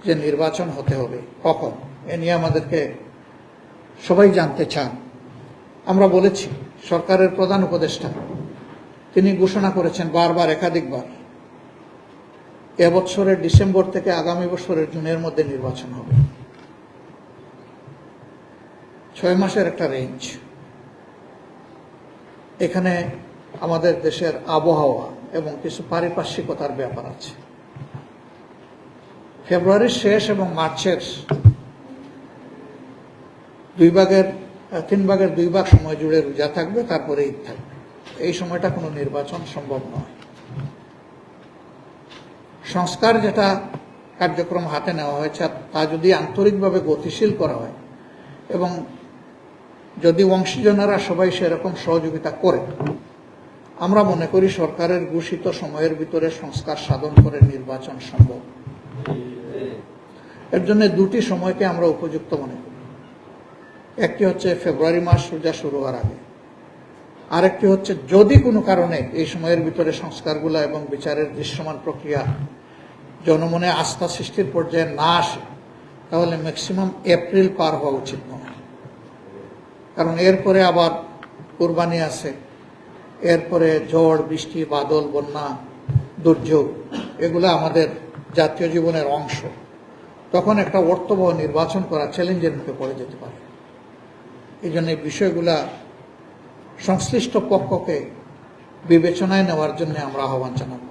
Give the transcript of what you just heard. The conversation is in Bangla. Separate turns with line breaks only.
যে নির্বাচন হতে হবে কখন, এ নিয়ে আমাদেরকে সবাই জানতে চান। আমরা বলেছি, সরকারের প্রধান উপদেষ্টা তিনি ঘোষণা করেছেন বারবার, একাধিকবার, এবছরের ডিসেম্বর থেকে আগামী বছরের জুনের মধ্যে নির্বাচন হবে। 6 মাসের একটা রেঞ্জ। এখানে আমাদের দেশের আবহাওয়া এবং কিছু পারিপার্শ্বিকতার ব্যাপার আছে। ফেব্রুয়ারির শেষ এবং মার্চের 3 ভাগের 2 ভাগ সময় জুড়ে রোজা থাকবে, তারপরে ঈদ থাকবে। এই সময়টা কোনো নির্বাচন সম্ভব নয়। সংস্কার যেটা কার্যক্রম হাতে নেওয়া হয়েছে তা যদি আন্তরিকভাবে গতিশীল করা হয় এবং যদি অংশীজনেরা সবাই সেরকম সহযোগিতা করে, আমরা মনে করি সরকারের ঘোষিত সময়ের ভিতরে সংস্কার সাধন করে নির্বাচন সম্ভব। এর জন্য 2টি সময়কে আমরা উপযুক্ত মনে করি। একটি হচ্ছে ফেব্রুয়ারি মাস রোজা শুরু হওয়ার আগে, আরেকটি হচ্ছে যদি কোনো কারণে এই সময়ের ভিতরে সংস্কারগুলো এবং বিচারের দৃশ্যমান প্রক্রিয়া জনমনে আস্থা সৃষ্টির পর্যায়ে না আসে, তাহলে ম্যাক্সিমাম এপ্রিল পার হওয়া উচিত নয়। কারণ এরপরে আবার কুরবানি আছে, এরপরে ঝড় বৃষ্টি, বাদল, বন্যা, দুর্যোগ, এগুলো আমাদের জাতীয় জীবনের অংশ। তখন একটা অর্থবহ নির্বাচন করা চ্যালেঞ্জের মুখে পড়ে যেতে পারে। এই জন্য এই বিষয়গুলা সংশ্লিষ্ট পক্ষকে বিবেচনায় নেওয়ার জন্য আমরা আহ্বান জানাব।